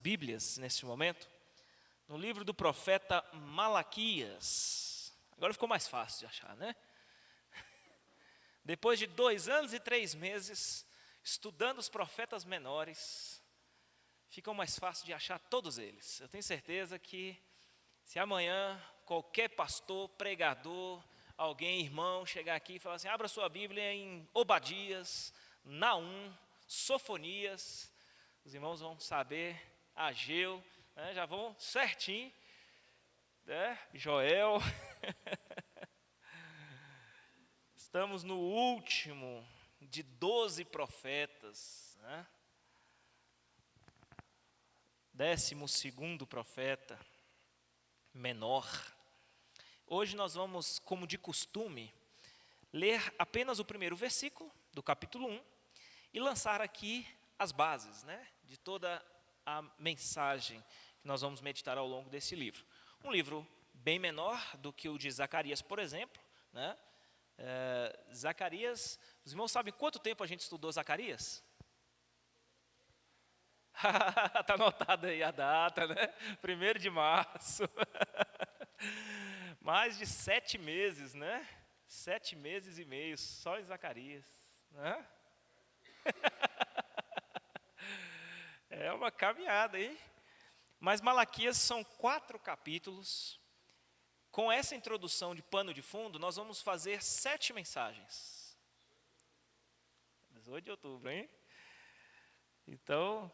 Bíblias nesse momento, no livro do profeta Malaquias. Agora ficou mais fácil de achar, né? Depois de 2 anos e 3 meses estudando os profetas menores, ficou mais fácil de achar todos eles. Eu tenho certeza que se amanhã qualquer pastor, pregador, alguém, irmão, chegar aqui e falar assim, abra sua Bíblia em Obadias, Naum, Sofonias, os irmãos vão saber, Ageu, né, já vão certinho, né, Joel. Estamos no último de 12 profetas, né? 12º profeta, menor. Hoje nós vamos, como de costume, ler apenas o primeiro versículo do capítulo 1 e lançar aqui as bases, né, de toda a mensagem que nós vamos meditar ao longo desse livro. Um livro bem menor do que o de Zacarias, por exemplo, né? Zacarias, os irmãos sabem quanto tempo a gente estudou Zacarias? Está anotado aí a data, né? 1º de março. Mais de 7 meses, né? 7 meses e meio, só em Zacarias, né? É uma caminhada, hein? Mas Malaquias são 4 capítulos. Com essa introdução de pano de fundo, nós vamos fazer 7 mensagens. 18 de outubro, hein? Então,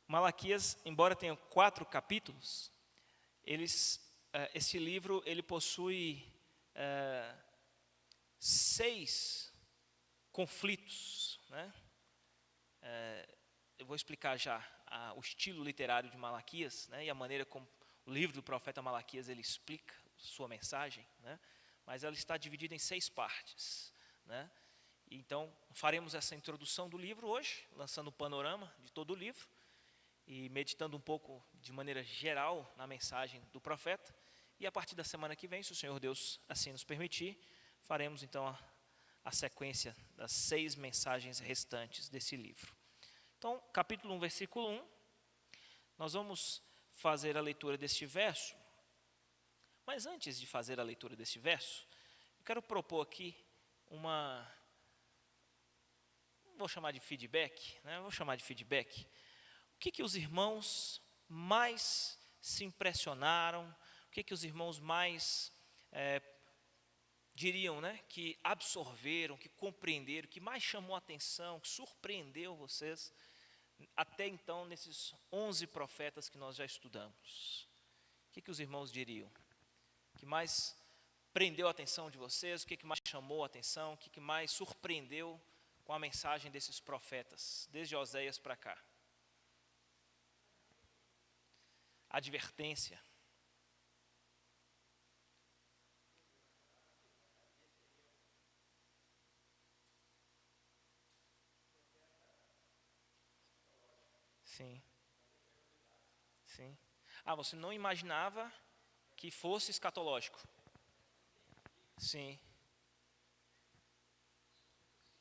Malaquias, embora tenha 4 capítulos, esse livro ele possui 6 conflitos, né? Eu vou explicar já o estilo literário de Malaquias, né, e a maneira como o livro do profeta Malaquias ele explica sua mensagem, né, mas ela está dividida em 6 partes, né. Então faremos essa introdução do livro hoje, lançando o panorama de todo o livro e meditando um pouco de maneira geral na mensagem do profeta, e a partir da semana que vem, se o Senhor Deus assim nos permitir, faremos então a sequência das 6 mensagens restantes desse livro. Então, capítulo 1, versículo 1, nós vamos fazer a leitura deste verso, mas antes de fazer a leitura deste verso, eu quero propor aqui não vou chamar de feedback, né? Vou chamar de feedback. O que os irmãos mais se impressionaram, o que os irmãos mais diriam, né, que absorveram, que compreenderam, que mais chamou a atenção, que surpreendeu vocês, até então, nesses 11 profetas que nós já estudamos? O que os irmãos diriam? O que mais prendeu a atenção de vocês? O que mais chamou a atenção? O que mais surpreendeu com a mensagem desses profetas, desde Oséias para cá? Advertência. Sim. Sim. Você não imaginava que fosse escatológico? Sim.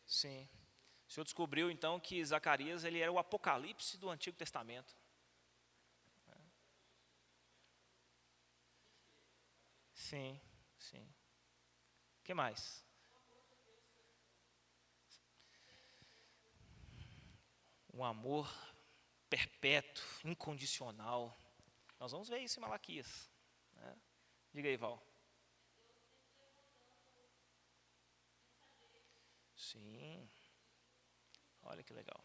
Sim. O senhor descobriu então que Zacarias ele era o apocalipse do Antigo Testamento. Sim, sim. O que mais? Um amor perpétuo, incondicional. Nós vamos ver isso em Malaquias, né? Diga aí, Val. Sim. Olha que legal.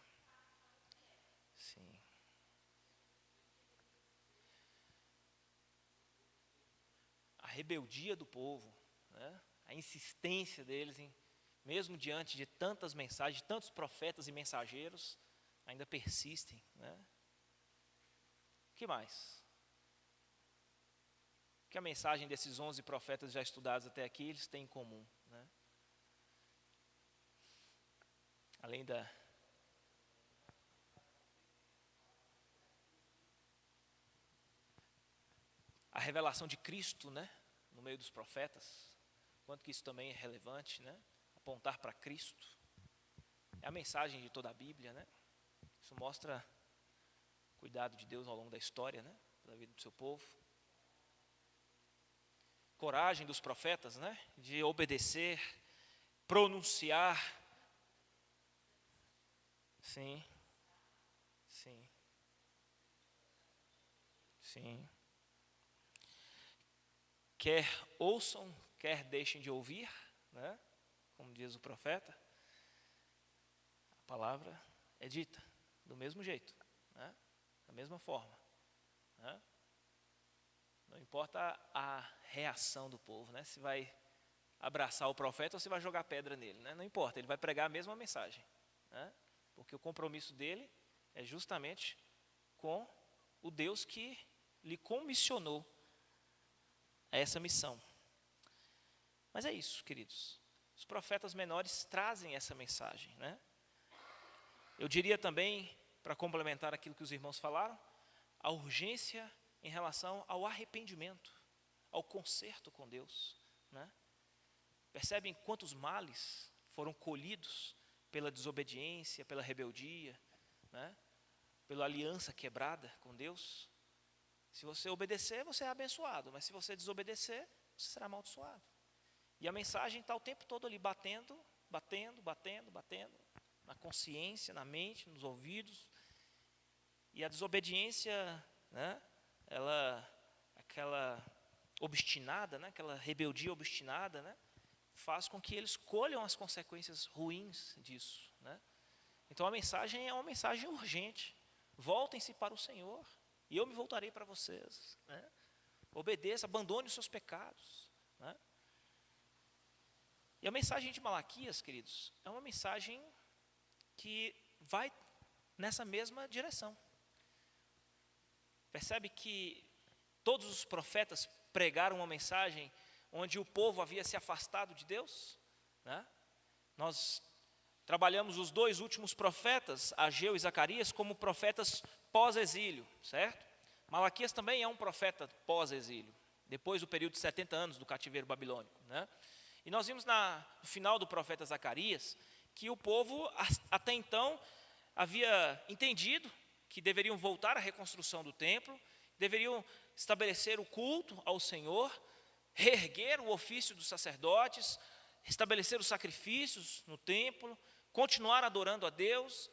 Sim. A rebeldia do povo, né? A insistência deles mesmo diante de tantas mensagens, de tantos profetas e mensageiros, ainda persistem, né? O que mais? O que a mensagem desses 11 profetas já estudados até aqui, eles têm em comum, né? Além a revelação de Cristo, né, no meio dos profetas, quanto que isso também é relevante, né? Apontar para Cristo. É a mensagem de toda a Bíblia, né? Isso mostra cuidado de Deus ao longo da história, né? Da vida do seu povo. Coragem dos profetas, né? De obedecer, pronunciar. Sim, sim, sim. Quer ouçam, quer deixem de ouvir, né? Como diz o profeta, a palavra é dita do mesmo jeito, né? Da mesma forma, né? Não importa a reação do povo, né? Se vai abraçar o profeta ou se vai jogar pedra nele, né? Não importa, ele vai pregar a mesma mensagem, né? Porque o compromisso dele é justamente com o Deus que lhe comissionou a essa missão. Mas é isso, queridos. Os profetas menores trazem essa mensagem, né? Eu diria também, para complementar aquilo que os irmãos falaram, a urgência em relação ao arrependimento, ao conserto com Deus, né? Percebem quantos males foram colhidos pela desobediência, pela rebeldia, né? Pela aliança quebrada com Deus? Se você obedecer, você é abençoado, mas se você desobedecer, você será amaldiçoado. E a mensagem está o tempo todo ali batendo, na consciência, na mente, nos ouvidos. E a desobediência, né, aquela obstinada, né, aquela rebeldia obstinada, né, faz com que eles colham as consequências ruins disso, né? Então a mensagem é uma mensagem urgente. Voltem-se para o Senhor, e eu me voltarei para vocês, né? Obedeça, abandone os seus pecados, né? E a mensagem de Malaquias, queridos, é uma mensagem que vai nessa mesma direção. Percebe que todos os profetas pregaram uma mensagem onde o povo havia se afastado de Deus, né? Nós trabalhamos os dois últimos profetas, Ageu e Zacarias, como profetas pós-exílio, certo? Malaquias também é um profeta pós-exílio, depois do período de 70 anos do cativeiro babilônico, né? E nós vimos no final do profeta Zacarias que o povo até então havia entendido que deveriam voltar à reconstrução do templo, deveriam estabelecer o culto ao Senhor, reerguer o ofício dos sacerdotes, estabelecer os sacrifícios no templo, continuar adorando a Deus,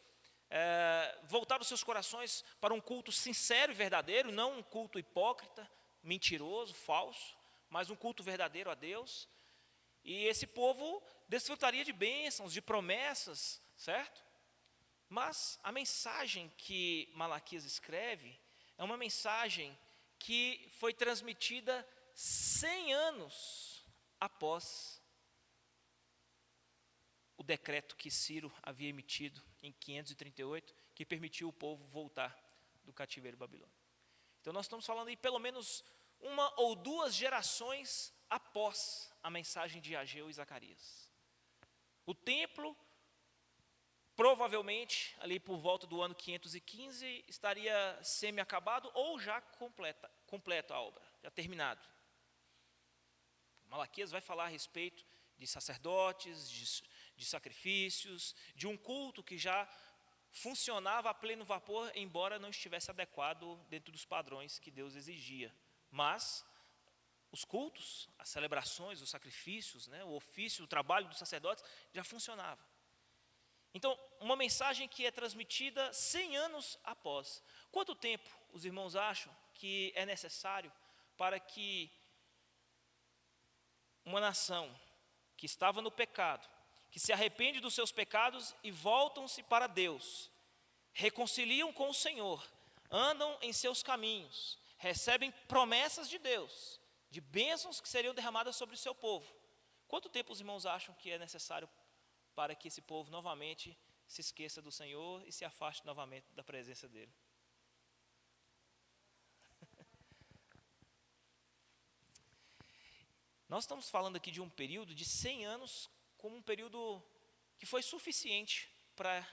voltar os seus corações para um culto sincero e verdadeiro, não um culto hipócrita, mentiroso, falso, mas um culto verdadeiro a Deus. E esse povo desfrutaria de bênçãos, de promessas, certo? Mas a mensagem que Malaquias escreve é uma mensagem que foi transmitida 100 anos após o decreto que Ciro havia emitido em 538, que permitiu o povo voltar do cativeiro babilônico. Então nós estamos falando aí pelo menos uma ou duas gerações após a mensagem de Ageu e Zacarias. O templo, provavelmente, ali por volta do ano 515, estaria semi-acabado ou já completa a obra, já terminado. Malaquias vai falar a respeito de sacerdotes, de sacrifícios, de um culto que já funcionava a pleno vapor, embora não estivesse adequado dentro dos padrões que Deus exigia. Mas os cultos, as celebrações, os sacrifícios, né, o ofício, o trabalho dos sacerdotes já funcionava. Então, uma mensagem que é transmitida 100 anos após. Quanto tempo os irmãos acham que é necessário para que uma nação que estava no pecado, que se arrepende dos seus pecados e voltam-se para Deus, reconciliam com o Senhor, andam em seus caminhos, recebem promessas de Deus, de bênçãos que seriam derramadas sobre o seu povo. Quanto tempo os irmãos acham que é necessário para que esse povo novamente se esqueça do Senhor e se afaste novamente da presença dEle? Nós estamos falando aqui de um período de 100 anos como um período que foi suficiente para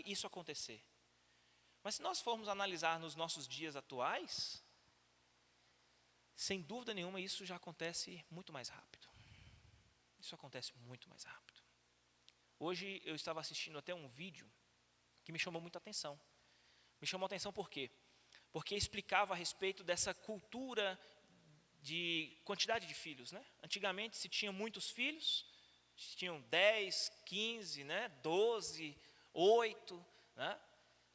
isso acontecer. Mas se nós formos analisar nos nossos dias atuais, sem dúvida nenhuma isso já acontece muito mais rápido. Isso acontece muito mais rápido. Hoje eu estava assistindo até um vídeo que me chamou muita atenção. Me chamou a atenção por quê? porque explicava a respeito dessa cultura de quantidade de filhos, né? Antigamente se tinha muitos filhos, tinham 10, 15, né? 12, 8, né?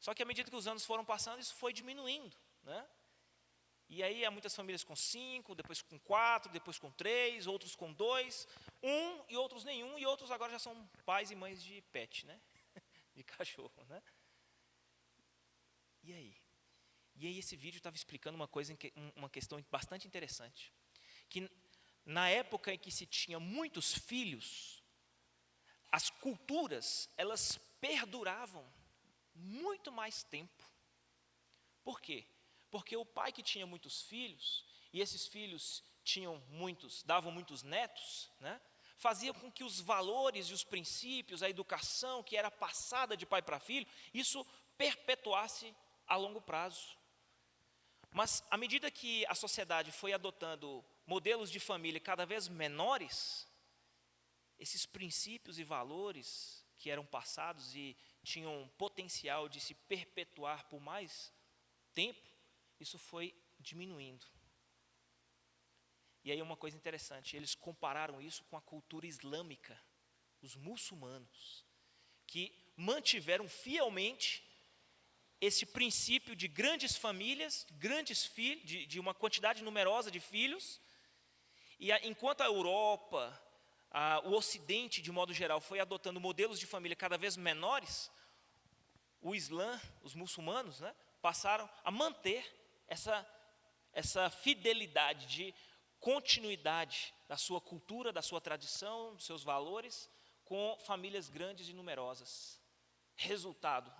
Só que à medida que os anos foram passando, isso foi diminuindo, né? E aí há muitas famílias com 5, depois com 4, depois com 3, outros com 2, e outros nenhum, e outros agora já são pais e mães de pet, né? De cachorro, né? E aí? E aí esse vídeo estava explicando uma questão bastante interessante, que na época em que se tinha muitos filhos, as culturas, elas perduravam muito mais tempo. Por quê? Porque o pai que tinha muitos filhos, e esses filhos davam muitos netos, né? Fazia com que os valores e os princípios, a educação que era passada de pai para filho, isso perpetuasse a longo prazo. Mas à medida que a sociedade foi adotando modelos de família cada vez menores, esses princípios e valores que eram passados e tinham potencial de se perpetuar por mais tempo, isso foi diminuindo. E aí uma coisa interessante, eles compararam isso com a cultura islâmica, os muçulmanos, que mantiveram fielmente esse princípio de grandes famílias, grandes filhos, de uma quantidade numerosa de filhos, e enquanto a Europa, o Ocidente de modo geral, foi adotando modelos de família cada vez menores, o Islã, os muçulmanos, né, passaram a manter essa fidelidade de continuidade da sua cultura, da sua tradição, dos seus valores, com famílias grandes e numerosas. Resultado,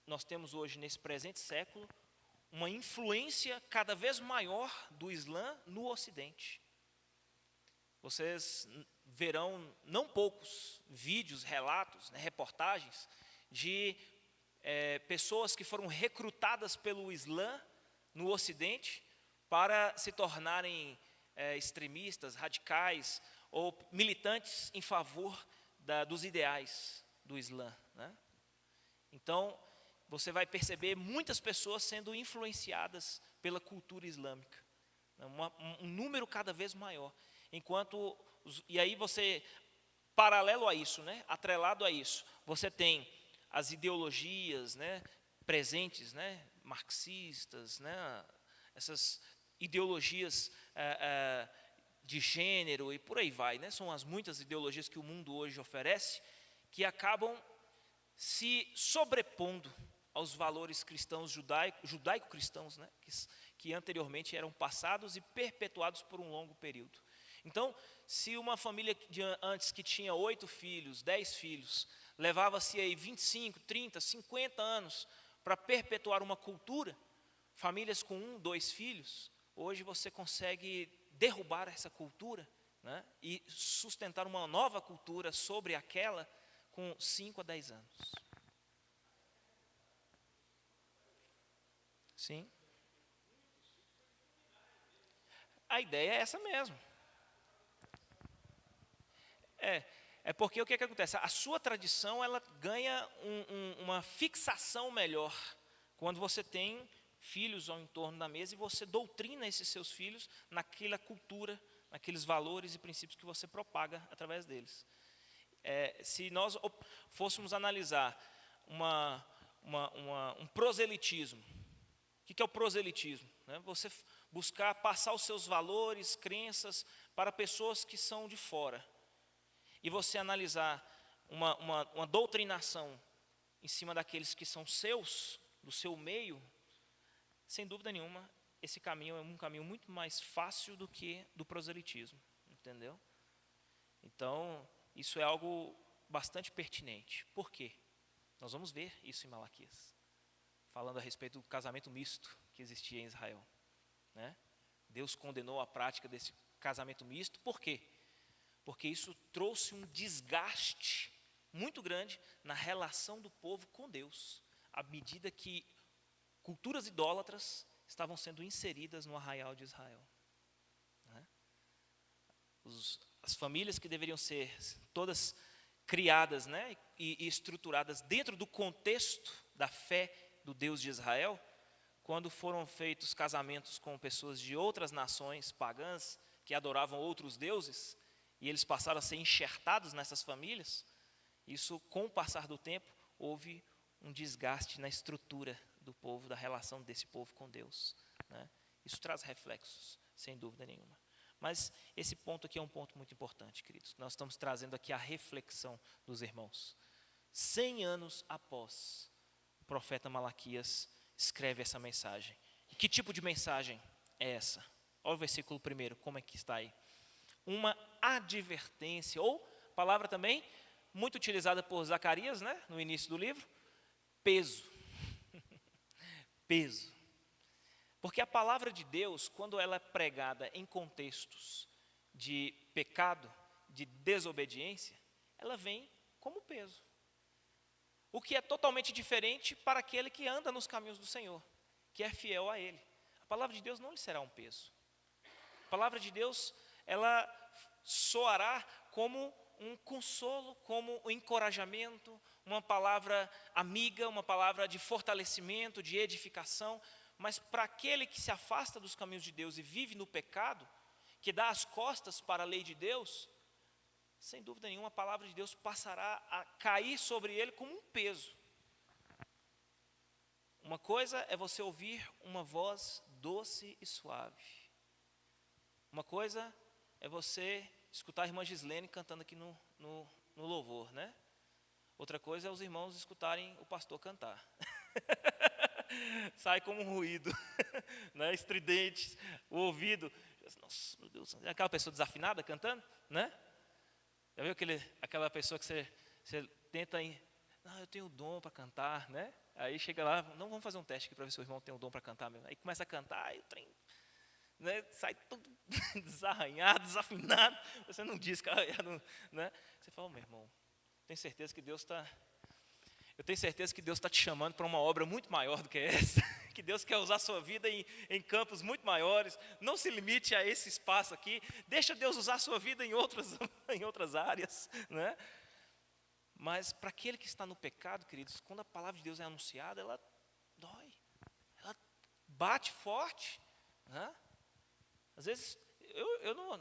nós temos hoje, nesse presente século, uma influência cada vez maior do Islã no Ocidente. Vocês verão não poucos vídeos, relatos, né, reportagens de pessoas que foram recrutadas pelo Islã no Ocidente para se tornarem extremistas, radicais ou militantes em favor dos ideais do Islã, né? Então, você vai perceber muitas pessoas sendo influenciadas pela cultura islâmica, um número cada vez maior. E aí você, paralelo a isso, né, atrelado a isso, você tem as ideologias, né, presentes, né, marxistas, né, essas ideologias de gênero e por aí vai, né, são as muitas ideologias que o mundo hoje oferece, que acabam se sobrepondo aos valores cristãos, judaico-cristãos, né, que anteriormente eram passados e perpetuados por um longo período. Então, se uma família antes que tinha 8 filhos, 10 filhos, levava-se aí 25, 30, 50 anos para perpetuar uma cultura, famílias com 1, 2 filhos, hoje você consegue derrubar essa cultura, né, e sustentar uma nova cultura sobre aquela com 5 a 10 anos. Sim. A ideia é essa mesmo. É porque o que acontece? A sua tradição, ela ganha uma fixação melhor quando você tem filhos ao entorno da mesa e você doutrina esses seus filhos naquela cultura, naqueles valores e princípios que você propaga através deles. Se nós fôssemos analisar um proselitismo, o que é o proselitismo? Você buscar passar os seus valores, crenças para pessoas que são de fora. E você analisar uma doutrinação em cima daqueles que são seus, do seu meio, sem dúvida nenhuma, esse caminho é um caminho muito mais fácil do que do proselitismo, entendeu? Então, isso é algo bastante pertinente. Por quê? Nós vamos ver isso em Malaquias, falando a respeito do casamento misto que existia em Israel, né? Deus condenou a prática desse casamento misto. Por quê? Porque isso trouxe um desgaste muito grande na relação do povo com Deus, à medida que culturas idólatras estavam sendo inseridas no arraial de Israel, né? As famílias que deveriam ser todas criadas, né, e estruturadas dentro do contexto da fé do Deus de Israel, quando foram feitos casamentos com pessoas de outras nações pagãs, que adoravam outros deuses, e eles passaram a ser enxertados nessas famílias, isso, com o passar do tempo, houve um desgaste na estrutura do povo, da relação desse povo com Deus, né? Isso traz reflexos, sem dúvida nenhuma. Mas esse ponto aqui é um ponto muito importante, queridos. Nós estamos trazendo aqui a reflexão dos irmãos. 100 anos após, o profeta Malaquias escreve essa mensagem. E que tipo de mensagem é essa? Olha o versículo 1, como é que está aí? Uma advertência, ou palavra também muito utilizada por Zacarias, né, no início do livro, peso. Peso. Porque a palavra de Deus, quando ela é pregada em contextos de pecado, de desobediência, ela vem como peso. O que é totalmente diferente para aquele que anda nos caminhos do Senhor, que é fiel a Ele. A palavra de Deus não lhe será um peso. A palavra de Deus, ela soará como um consolo, como um encorajamento, uma palavra amiga, uma palavra de fortalecimento, de edificação. Mas para aquele que se afasta dos caminhos de Deus e vive no pecado, que dá as costas para a lei de Deus, sem dúvida nenhuma, a palavra de Deus passará a cair sobre ele como um peso. Uma coisa é você ouvir uma voz doce e suave. Uma coisa é você escutar a irmã Gislene cantando aqui no louvor, né? Outra coisa é os irmãos escutarem o pastor cantar. Sai como um ruído, né? Estridente, o ouvido. Nossa, meu Deus, é aquela pessoa desafinada cantando, né? Já viu aquela pessoa que você tenta, não, eu tenho o dom para cantar, né? Aí chega lá, não, vamos fazer um teste aqui para ver se o irmão tem o dom para cantar mesmo. Aí começa a cantar, aí o trem, né, sai todo desarranhado, desafinado, você não diz, né? Você fala, meu irmão, tenho certeza que Deus está... Eu tenho certeza que Deus está te chamando para uma obra muito maior do que essa, que Deus quer usar a sua vida em campos muito maiores. Não se limite a esse espaço aqui, deixa Deus usar a sua vida em outras áreas, né? Mas para aquele que está no pecado, queridos, quando a palavra de Deus é anunciada, ela dói, ela bate forte, né? Às vezes,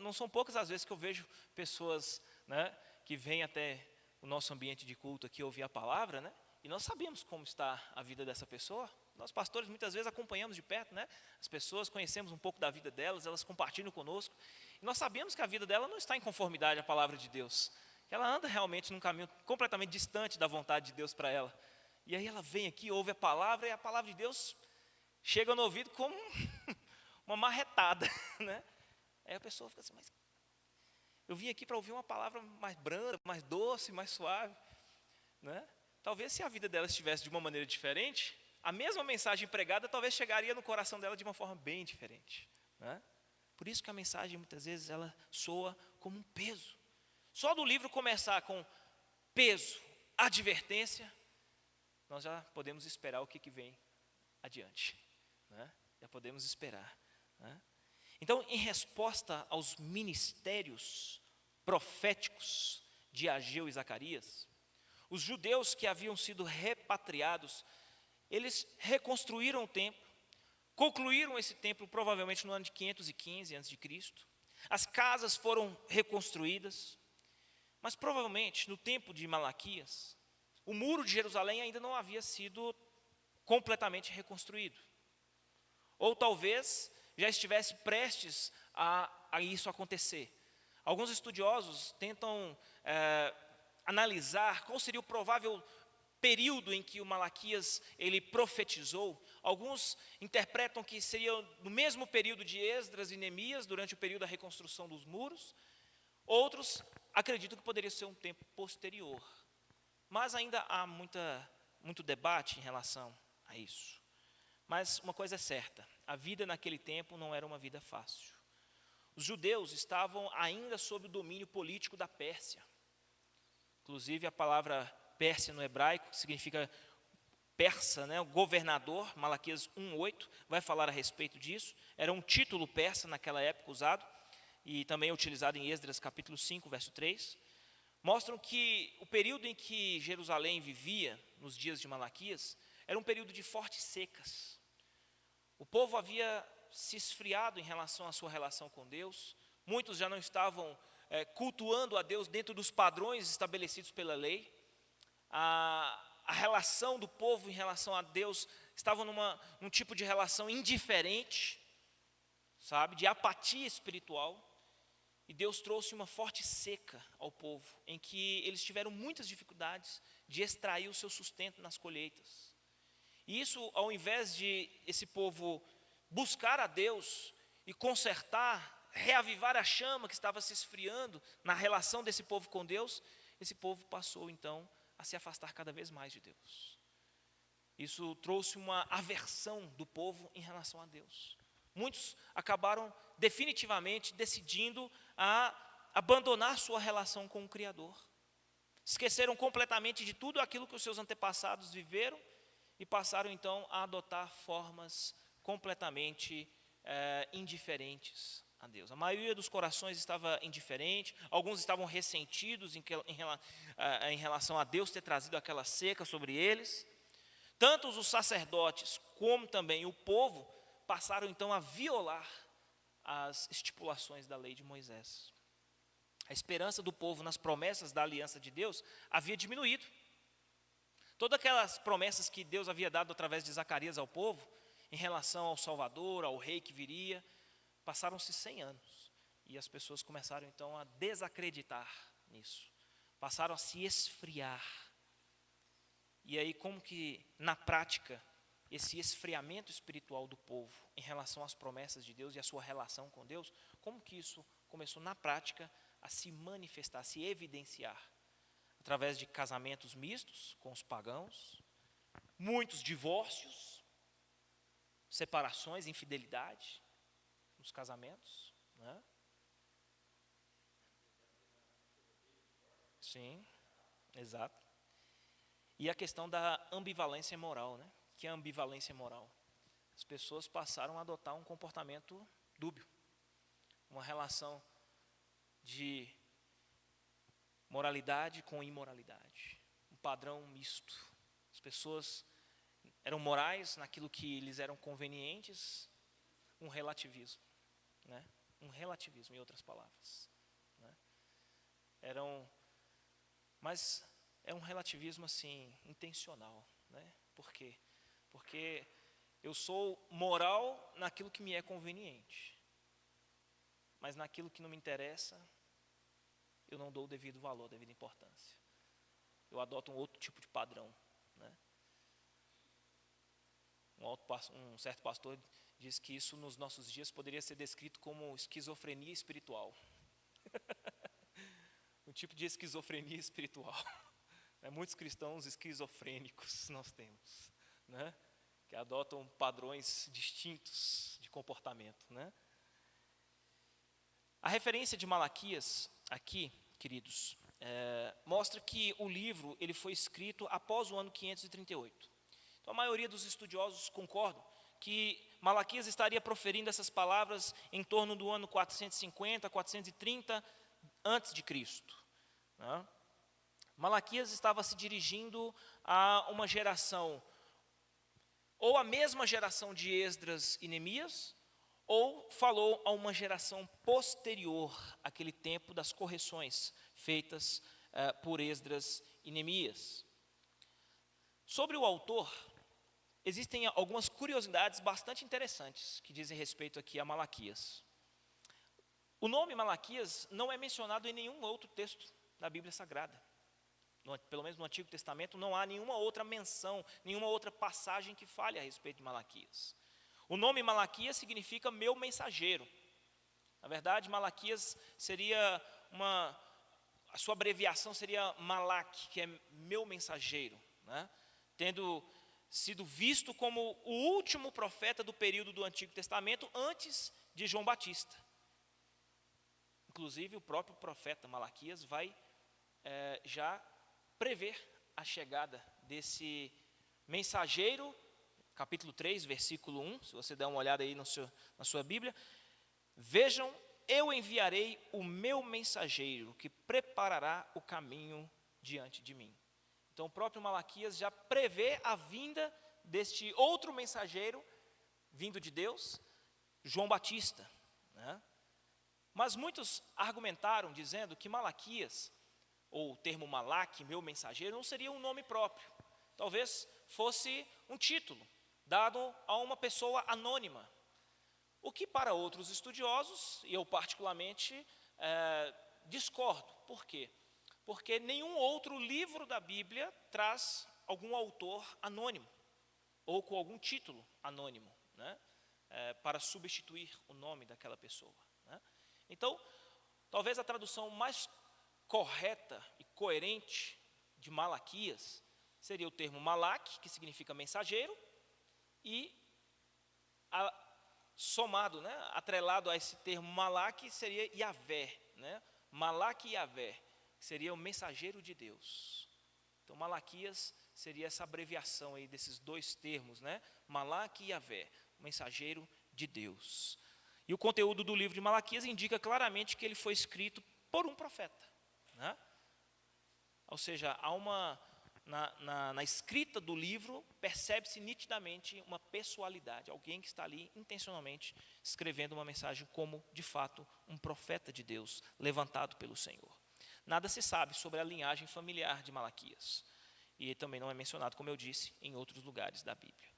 não são poucas as vezes que eu vejo pessoas, né, que vêm até o nosso ambiente de culto aqui ouvir a palavra, né? E nós sabemos como está a vida dessa pessoa. Nós pastores muitas vezes acompanhamos de perto, né? As pessoas, conhecemos um pouco da vida delas, elas compartilham conosco. E nós sabemos que a vida dela não está em conformidade à palavra de Deus. Que ela anda realmente num caminho completamente distante da vontade de Deus para ela. E aí ela vem aqui, ouve a palavra, e a palavra de Deus chega no ouvido como uma marretada, né? Aí a pessoa fica assim, mas eu vim aqui para ouvir uma palavra mais branda, mais doce, mais suave, né? Talvez se a vida dela estivesse de uma maneira diferente, a mesma mensagem pregada talvez chegaria no coração dela de uma forma bem diferente, né? Por isso que a mensagem muitas vezes ela soa como um peso. Só do livro começar com peso, advertência, nós já podemos esperar o que vem adiante, né? Já podemos esperar, né? Então, em resposta aos ministérios proféticos de Ageu e Zacarias, os judeus que haviam sido repatriados, eles reconstruíram o templo, concluíram esse templo provavelmente no ano de 515 a.C. As casas foram reconstruídas, mas provavelmente no tempo de Malaquias, o muro de Jerusalém ainda não havia sido completamente reconstruído. Ou talvez já estivesse prestes a isso acontecer. Alguns estudiosos tentam analisar qual seria o provável período em que o Malaquias ele profetizou. Alguns interpretam que seria no mesmo período de Esdras e Neemias, durante o período da reconstrução dos muros. Outros acreditam que poderia ser um tempo posterior. Mas ainda há muito debate em relação a isso. Mas uma coisa é certa, a vida naquele tempo não era uma vida fácil. Os judeus estavam ainda sob o domínio político da Pérsia. Inclusive a palavra Pérsia no hebraico, que significa persa, né, o governador, Malaquias 1:8, vai falar a respeito disso. Era um título persa naquela época usado, e também é utilizado em Esdras capítulo 5, verso 3. Mostram que o período em que Jerusalém vivia, nos dias de Malaquias, era um período de fortes secas. O povo havia se esfriado em relação à sua relação com Deus. Muitos já não estavam cultuando a Deus dentro dos padrões estabelecidos pela lei. A relação do povo em relação a Deus estava num tipo de relação indiferente, sabe, de apatia espiritual. E Deus trouxe uma forte seca ao povo, em que eles tiveram muitas dificuldades de extrair o seu sustento nas colheitas. E isso, ao invés de esse povo buscar a Deus e consertar, reavivar a chama que estava se esfriando na relação desse povo com Deus, esse povo passou então a se afastar cada vez mais de Deus. Isso trouxe uma aversão do povo em relação a Deus. Muitos acabaram definitivamente decidindo a abandonar sua relação com o Criador. Esqueceram completamente de tudo aquilo que os seus antepassados viveram e passaram então a adotar formas completamente indiferentes a Deus. A maioria dos corações estava indiferente, alguns estavam ressentidos em relação a Deus ter trazido aquela seca sobre eles. Tanto os sacerdotes como também o povo passaram então a violar as estipulações da lei de Moisés. A esperança do povo nas promessas da aliança de Deus havia diminuído. Todas aquelas promessas que Deus havia dado através de Zacarias ao povo, em relação ao Salvador, ao rei que viria, passaram-se 100 anos. E as pessoas começaram então a desacreditar nisso. Passaram a se esfriar. E aí, como que na prática, esse esfriamento espiritual do povo em relação às promessas de Deus e a sua relação com Deus, como que isso começou na prática a se manifestar, a se evidenciar? Através de casamentos mistos com os pagãos, muitos divórcios, separações, infidelidade nos casamentos, né? Sim, exato. E a questão da ambivalência moral, né? Que é a ambivalência moral? As pessoas passaram a adotar um comportamento dúbio, uma relação de moralidade com imoralidade, um padrão misto. As pessoas eram morais naquilo que lhes eram convenientes, um relativismo, né? Um relativismo, em outras palavras, né? Mas é um relativismo assim intencional, né? Por quê? Porque eu sou moral naquilo que me é conveniente, mas naquilo que não me interessa, eu não dou o devido valor, a devida importância. Eu adoto um outro tipo de padrão, né? Um certo pastor diz que isso nos nossos dias poderia ser descrito como esquizofrenia espiritual. Um tipo de esquizofrenia espiritual. Muitos cristãos esquizofrênicos nós temos, né? Que adotam padrões distintos de comportamento, né? A referência de Malaquias aqui, queridos, mostra que o livro ele foi escrito após o ano 538. Então, a maioria dos estudiosos concordam que Malaquias estaria proferindo essas palavras em torno do ano 450, 430 antes de Cristo, né? Malaquias estava se dirigindo a uma geração, ou a mesma geração de Esdras e Neemias, ou falou a uma geração posterior àquele tempo das correções feitas por Esdras e Neemias. Sobre o autor, existem algumas curiosidades bastante interessantes que dizem respeito aqui a Malaquias. O nome Malaquias não é mencionado em nenhum outro texto da Bíblia Sagrada. Pelo menos no Antigo Testamento não há nenhuma outra menção, nenhuma outra passagem que fale a respeito de Malaquias. O nome Malaquias significa meu mensageiro. Na verdade, Malaquias seria a sua abreviação seria Malak, que é meu mensageiro, né? Tendo sido visto como o último profeta do período do Antigo Testamento antes de João Batista. Inclusive, o próprio profeta Malaquias vai já prever a chegada desse mensageiro, capítulo 3, versículo 1, se você der uma olhada aí na sua Bíblia. Vejam, eu enviarei o meu mensageiro, que preparará o caminho diante de mim. Então, o próprio Malaquias já prevê a vinda deste outro mensageiro vindo de Deus, João Batista, né? Mas muitos argumentaram dizendo que Malaquias, ou o termo Malaque, meu mensageiro, não seria um nome próprio. Talvez fosse um título dado a uma pessoa anônima. O que para outros estudiosos, e eu particularmente discordo. Por quê? Porque nenhum outro livro da Bíblia traz algum autor anônimo, ou com algum título anônimo, né? Para substituir o nome daquela pessoa, né? Então, talvez a tradução mais correta e coerente de Malaquias seria o termo Malaque, que significa mensageiro, e somado, né, atrelado a esse termo Malaque seria Yahvé, né? Malaque e Yahvé, que seria o mensageiro de Deus. Então, Malaquias seria essa abreviação aí desses dois termos, né? Malaque e Yahvé, mensageiro de Deus. E o conteúdo do livro de Malaquias indica claramente que ele foi escrito por um profeta, né? Ou seja, há na escrita do livro, percebe-se nitidamente uma pessoalidade, alguém que está ali intencionalmente escrevendo uma mensagem como, de fato, um profeta de Deus, levantado pelo Senhor. Nada se sabe sobre a linhagem familiar de Malaquias, e também não é mencionado, como eu disse, em outros lugares da Bíblia.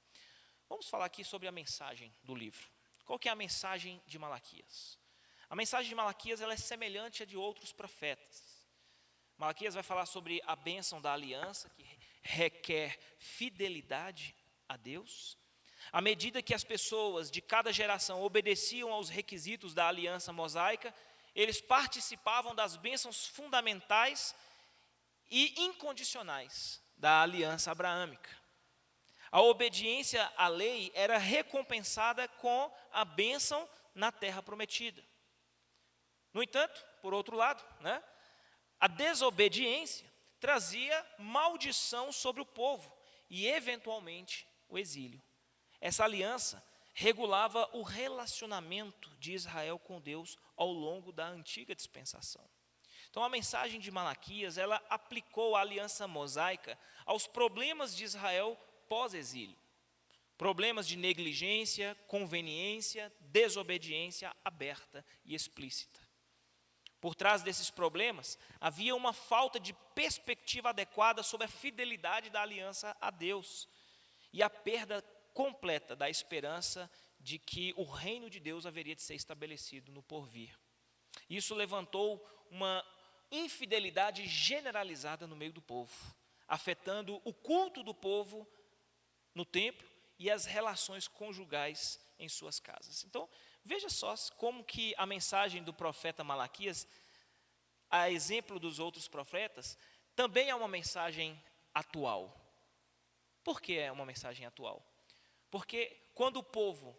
Vamos falar aqui sobre a mensagem do livro. Qual que é a mensagem de Malaquias? A mensagem de Malaquias ela é semelhante à de outros profetas. Malaquias vai falar sobre a bênção da aliança, que requer fidelidade a Deus. À medida que as pessoas de cada geração obedeciam aos requisitos da aliança mosaica, eles participavam das bênçãos fundamentais e incondicionais da aliança abraâmica. A obediência à lei era recompensada com a bênção na terra prometida. No entanto, por outro lado, né, a desobediência trazia maldição sobre o povo e, eventualmente, o exílio. Essa aliança regulava o relacionamento de Israel com Deus ao longo da antiga dispensação. Então, a mensagem de Malaquias, ela aplicou a aliança mosaica aos problemas de Israel pós-exílio. Problemas de negligência, conveniência, desobediência aberta e explícita. Por trás desses problemas, havia uma falta de perspectiva adequada sobre a fidelidade da aliança a Deus e a perda completa da esperança de que o reino de Deus haveria de ser estabelecido no porvir. Isso levantou uma infidelidade generalizada no meio do povo, afetando o culto do povo no templo e as relações conjugais em suas casas. Então, veja só como que a mensagem do profeta Malaquias, a exemplo dos outros profetas, também é uma mensagem atual. Por que é uma mensagem atual? Porque quando o povo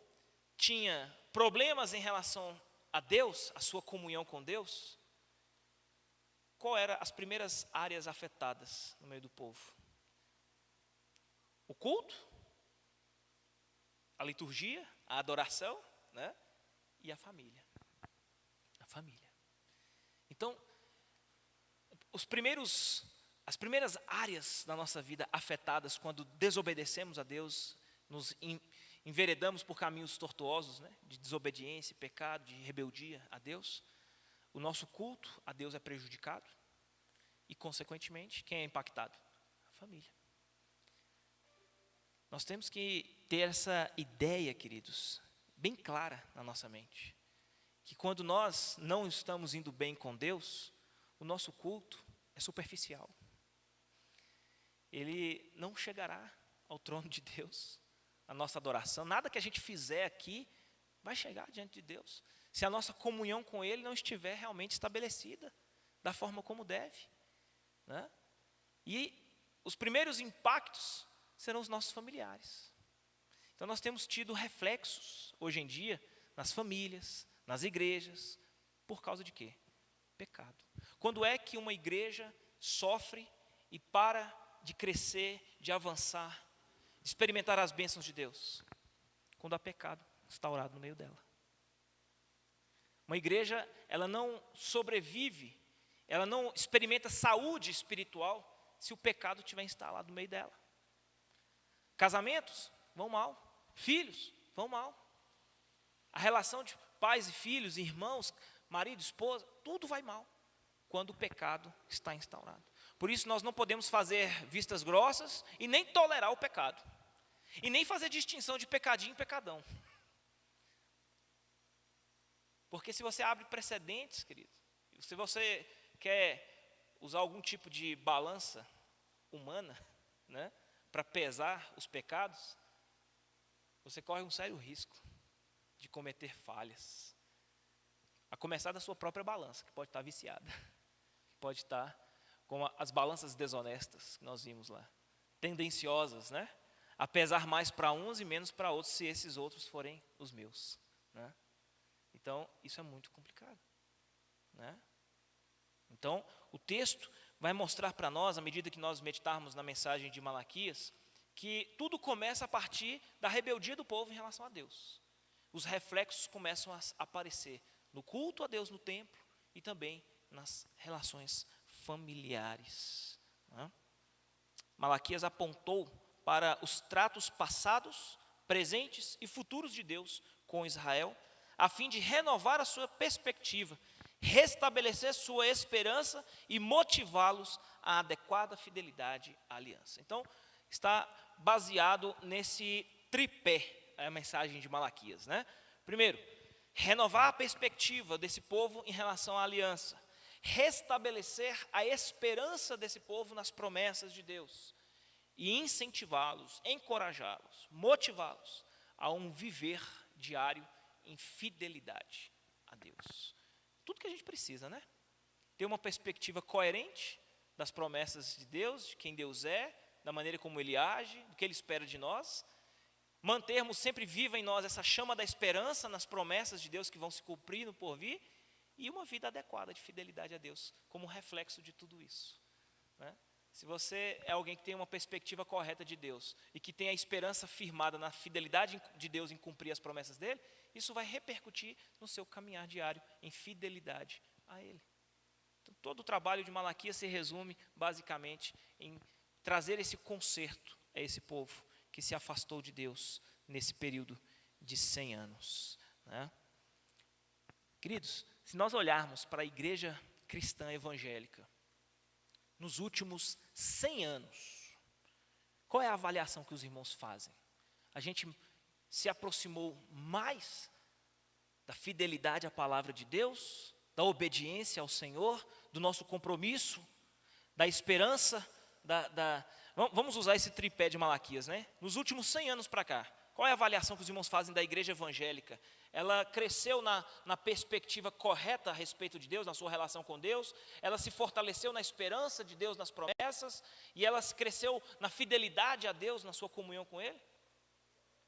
tinha problemas em relação a Deus, a sua comunhão com Deus, qual eram as primeiras áreas afetadas no meio do povo? O culto, a liturgia, a adoração, né? E a família. A família. Então, as primeiras áreas da nossa vida afetadas quando desobedecemos a Deus, nos enveredamos por caminhos tortuosos, né? De desobediência, pecado, de rebeldia a Deus, o nosso culto a Deus é prejudicado e, consequentemente, quem é impactado? A família. Nós temos que ter essa ideia, queridos, bem clara na nossa mente, que quando nós não estamos indo bem com Deus, o nosso culto é superficial. Ele não chegará ao trono de Deus, a nossa adoração, nada que a gente fizer aqui vai chegar diante de Deus, se a nossa comunhão com Ele não estiver realmente estabelecida da forma como deve, né? E os primeiros impactos serão os nossos familiares. Então nós temos tido reflexos, hoje em dia, nas famílias, nas igrejas, por causa de quê? Pecado. Quando é que uma igreja sofre e para de crescer, de avançar, de experimentar as bênçãos de Deus? Quando há pecado instaurado no meio dela. Uma igreja, ela não sobrevive, ela não experimenta saúde espiritual se o pecado estiver instalado no meio dela. Casamentos vão mal, filhos vão mal. A relação de pais e filhos, irmãos, marido, esposa, tudo vai mal quando o pecado está instaurado. Por isso nós não podemos fazer vistas grossas e nem tolerar o pecado. E nem fazer distinção de pecadinho e pecadão. Porque se você abre precedentes, querido, se você quer usar algum tipo de balança humana, né, para pesar os pecados, você corre um sério risco de cometer falhas. A começar da sua própria balança, que pode estar viciada. Pode estar com as balanças desonestas que nós vimos lá. Tendenciosas, né? A pesar mais para uns e menos para outros, se esses outros forem os meus, né? Então, isso é muito complicado, né? Então, o texto vai mostrar para nós, à medida que nós meditarmos na mensagem de Malaquias, que tudo começa a partir da rebeldia do povo em relação a Deus. Os reflexos começam a aparecer no culto a Deus no templo e também nas relações familiares, né? Malaquias apontou para os tratos passados, presentes e futuros de Deus com Israel, a fim de renovar a sua perspectiva, restabelecer sua esperança e motivá-los à adequada fidelidade à aliança. Então, está baseado nesse tripé, a mensagem de Malaquias, né? Primeiro, renovar a perspectiva desse povo em relação à aliança, restabelecer a esperança desse povo nas promessas de Deus e incentivá-los, encorajá-los, motivá-los a um viver diário em fidelidade a Deus. Tudo que a gente precisa, né? Ter uma perspectiva coerente das promessas de Deus, de quem Deus é, da maneira como Ele age, do que Ele espera de nós, mantermos sempre viva em nós essa chama da esperança nas promessas de Deus que vão se cumprir no porvir, e uma vida adequada de fidelidade a Deus, como reflexo de tudo isso, né? Se você é alguém que tem uma perspectiva correta de Deus e que tem a esperança firmada na fidelidade de Deus em cumprir as promessas dEle, isso vai repercutir no seu caminhar diário em fidelidade a Ele. Então, todo o trabalho de Malaquias se resume basicamente em trazer esse conserto a esse povo que se afastou de Deus nesse período de 100 anos, né? Queridos, se nós olharmos para a igreja cristã evangélica nos últimos 100 anos, qual é a avaliação que os irmãos fazem? A gente se aproximou mais da fidelidade à palavra de Deus, da obediência ao Senhor, do nosso compromisso, da esperança, vamos usar esse tripé de Malaquias, né? Nos últimos 100 anos para cá, qual é a avaliação que os irmãos fazem da igreja evangélica? Ela cresceu na perspectiva correta a respeito de Deus, na sua relação com Deus, ela se fortaleceu na esperança de Deus, nas promessas, e ela cresceu na fidelidade a Deus, na sua comunhão com Ele?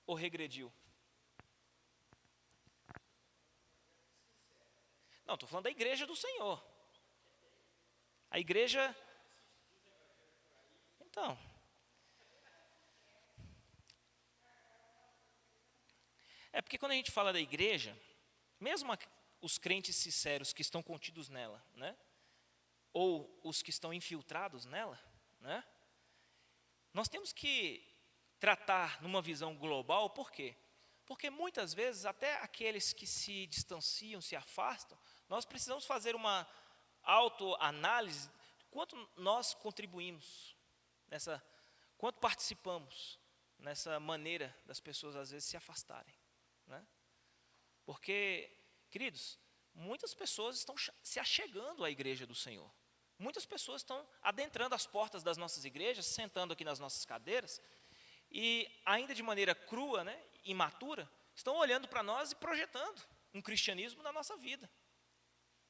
Ou regrediu? Não, estou falando da igreja do Senhor. A igreja... Então... É porque quando a gente fala da igreja, mesmo os crentes sinceros que estão contidos nela, né? Ou os que estão infiltrados nela, né? Nós temos que tratar numa visão global, por quê? Porque muitas vezes, até aqueles que se distanciam, se afastam, nós precisamos fazer uma autoanálise de quanto nós contribuímos, quanto participamos nessa maneira das pessoas às vezes se afastarem, né? Porque, queridos, muitas pessoas estão se achegando à igreja do Senhor. Muitas pessoas estão adentrando as portas das nossas igrejas, sentando aqui nas nossas cadeiras, e ainda de maneira crua, né, imatura, estão olhando para nós e projetando um cristianismo na nossa vida.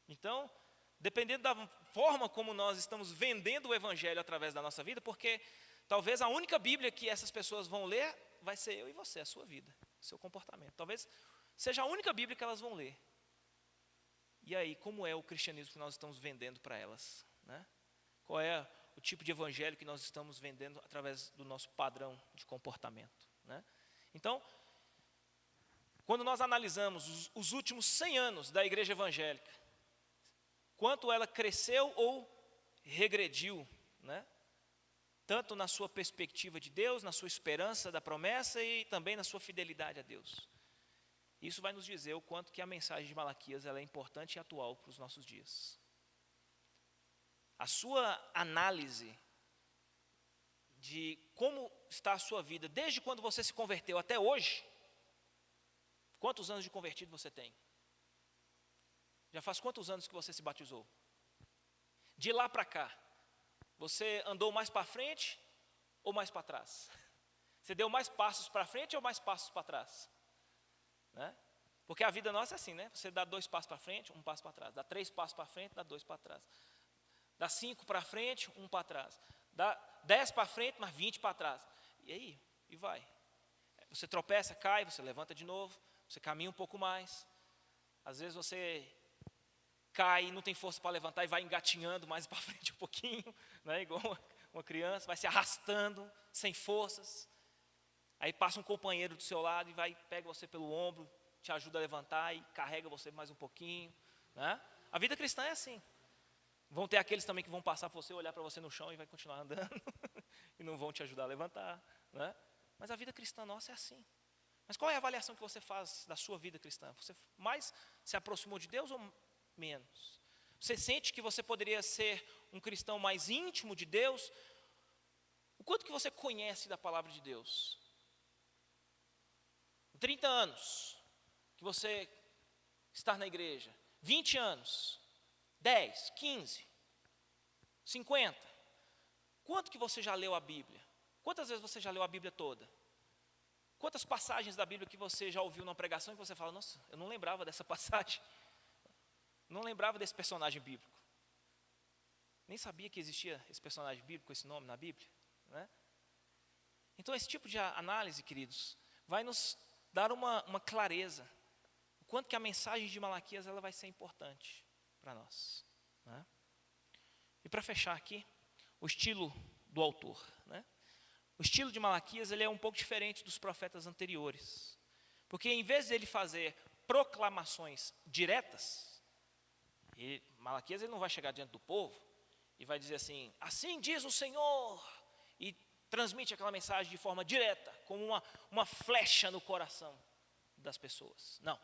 Então, dependendo da forma como nós estamos vendendo o evangelho através da nossa vida, porque talvez a única Bíblia que essas pessoas vão ler vai ser eu e você, a sua vida, o seu comportamento. Talvez seja a única Bíblia que elas vão ler. E aí, como é o cristianismo que nós estamos vendendo para elas, né? Qual é o tipo de evangelho que nós estamos vendendo através do nosso padrão de comportamento, né? Então, quando nós analisamos os últimos 100 anos da igreja evangélica, quanto ela cresceu ou regrediu, né? Tanto na sua perspectiva de Deus, na sua esperança da promessa e também na sua fidelidade a Deus. Isso vai nos dizer o quanto que a mensagem de Malaquias ela é importante e atual para os nossos dias. A sua análise de como está a sua vida, desde quando você se converteu até hoje, quantos anos de convertido você tem? Já faz quantos anos que você se batizou? De lá para cá, você andou mais para frente ou mais para trás? Você deu mais passos para frente ou mais passos para trás? Né? Porque a vida nossa é assim, né? Você dá 2 passos para frente, 1 passo para trás. Dá 3 passos para frente, dá 2 para trás. Dá 5 para frente, 1 para trás. Dá 10 para frente, mas 20 para trás. E aí? E vai. Você tropeça, cai, você levanta de novo, você caminha um pouco mais. Às vezes você cai e não tem força para levantar e vai engatinhando mais para frente um pouquinho, né? Igual uma criança, vai se arrastando, sem forças. Aí passa um companheiro do seu lado e pega você pelo ombro, te ajuda a levantar e carrega você mais um pouquinho. Né? A vida cristã é assim. Vão ter aqueles também que vão passar por você, olhar para você no chão e vai continuar andando e não vão te ajudar a levantar. Né? Mas a vida cristã nossa é assim. Mas qual é a avaliação que você faz da sua vida cristã? Você mais se aproximou de Deus ou menos? Você sente que você poderia ser um cristão mais íntimo de Deus? O quanto que você conhece da palavra de Deus? 30 anos que você está na igreja, 20 anos, 10, 15, 50. Quanto que você já leu a Bíblia? Quantas vezes você já leu a Bíblia toda? Quantas passagens da Bíblia que você já ouviu numa pregação e você fala, nossa, eu não lembrava dessa passagem, não lembrava desse personagem bíblico. Nem sabia que existia esse personagem bíblico, esse nome na Bíblia. Né? Então esse tipo de análise, queridos, vai nos dar uma clareza, o quanto que a mensagem de Malaquias ela vai ser importante para nós. Né? E para fechar aqui, o estilo do autor. Né? O estilo de Malaquias ele é um pouco diferente dos profetas anteriores, porque em vez de ele fazer proclamações diretas, Malaquias ele não vai chegar diante do povo e vai dizer assim diz o Senhor, e transmite aquela mensagem de forma direta, como uma flecha no coração das pessoas. Não.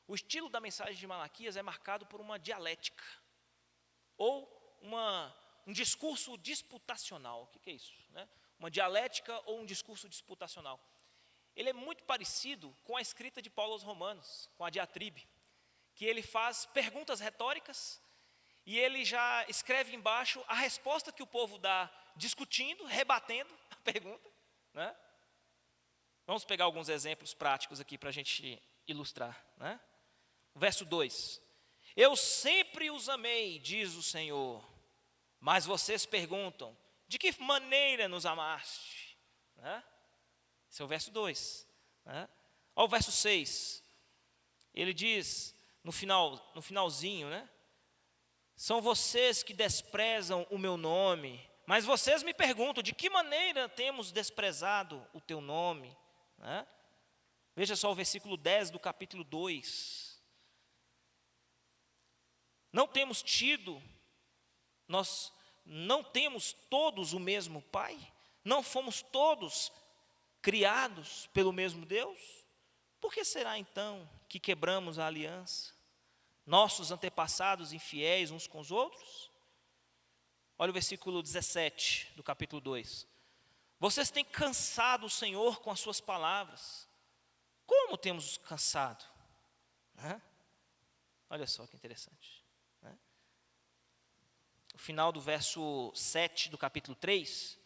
O estilo da mensagem de Malaquias é marcado por uma dialética, ou um discurso disputacional. O que é isso? Né? Uma dialética ou um discurso disputacional. Ele é muito parecido com a escrita de Paulo aos Romanos, com a diatribe, que ele faz perguntas retóricas, e ele já escreve embaixo a resposta que o povo dá, discutindo, rebatendo a pergunta. Né? Vamos pegar alguns exemplos práticos aqui para a gente ilustrar. Né? Verso 2. Eu sempre os amei, diz o Senhor, mas vocês perguntam, de que maneira nos amaste? Né? Esse é o verso 2. Né? Olha o verso 6. Ele diz, no finalzinho, né? São vocês que desprezam o meu nome, mas vocês me perguntam, de que maneira temos desprezado o teu nome? Né? Veja só o versículo 10 do capítulo 2. Nós não temos todos o mesmo Pai? Não fomos todos criados pelo mesmo Deus? Por que será então que quebramos a aliança? Nossos antepassados infiéis uns com os outros? Olha o versículo 17 do capítulo 2. Vocês têm cansado o Senhor com as suas palavras. Como temos cansado? Olha só que interessante. No final do verso 7 do capítulo 3,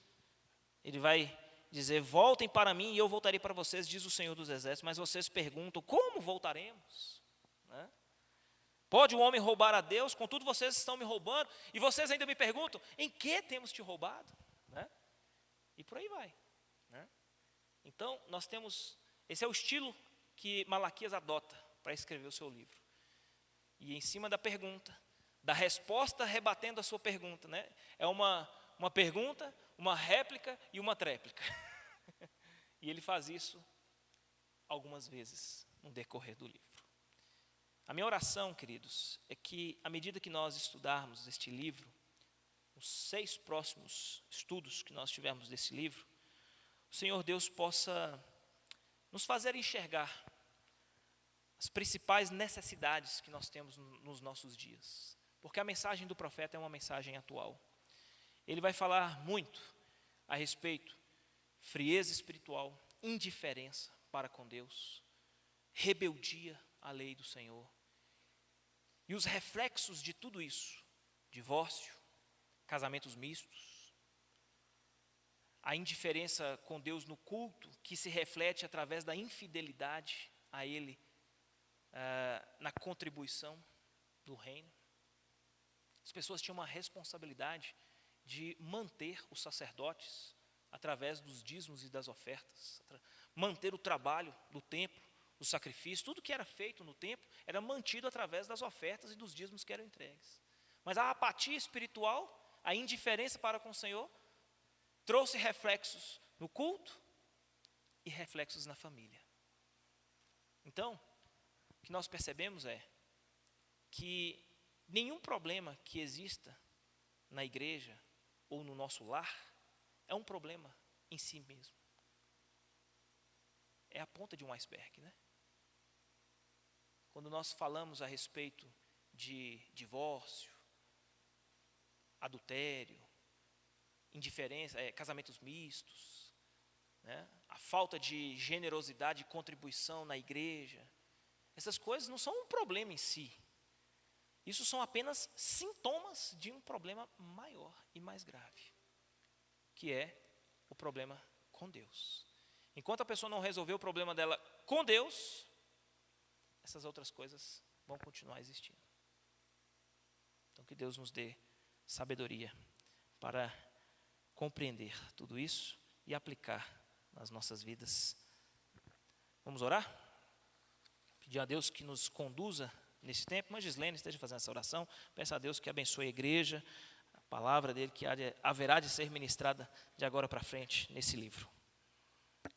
ele vai dizer, voltem para mim e eu voltarei para vocês, diz o Senhor dos Exércitos. Mas vocês perguntam, como voltaremos? Pode o homem roubar a Deus? Contudo, vocês estão me roubando. E vocês ainda me perguntam, em que temos te roubado? E por aí vai. Então, esse é o estilo que Malaquias adota para escrever o seu livro. E em cima da pergunta, da resposta rebatendo a sua pergunta. É uma pergunta, uma réplica e uma tréplica. E ele faz isso algumas vezes no decorrer do livro. A minha oração, queridos, é que à medida que nós estudarmos este livro, os 6 próximos estudos que nós tivermos desse livro, o Senhor Deus possa nos fazer enxergar as principais necessidades que nós temos nos nossos dias. Porque a mensagem do profeta é uma mensagem atual. Ele vai falar muito a respeito de frieza espiritual, indiferença para com Deus, rebeldia à lei do Senhor. E os reflexos de tudo isso, divórcio, casamentos mistos, a indiferença com Deus no culto, que se reflete através da infidelidade a Ele, na contribuição do reino. As pessoas tinham uma responsabilidade de manter os sacerdotes através dos dízimos e das ofertas, manter o trabalho do templo, o sacrifício, tudo que era feito no templo era mantido através das ofertas e dos dízimos que eram entregues. Mas a apatia espiritual, a indiferença para com o Senhor, trouxe reflexos no culto e reflexos na família. Então, o que nós percebemos é que nenhum problema que exista na igreja ou no nosso lar é um problema em si mesmo. É a ponta de um iceberg, né? Quando nós falamos a respeito de divórcio, adultério, indiferença, casamentos mistos, né? A falta de generosidade e contribuição na igreja, essas coisas não são um problema em si. Isso são apenas sintomas de um problema maior e mais grave, que é o problema com Deus. Enquanto a pessoa não resolver o problema dela com Deus, essas outras coisas vão continuar existindo. Então, que Deus nos dê sabedoria para compreender tudo isso e aplicar nas nossas vidas. Vamos orar? Pedir a Deus que nos conduza nesse tempo. Mas Gislene esteja fazendo essa oração. Peça a Deus que abençoe a igreja, a palavra dele que haverá de ser ministrada de agora para frente nesse livro.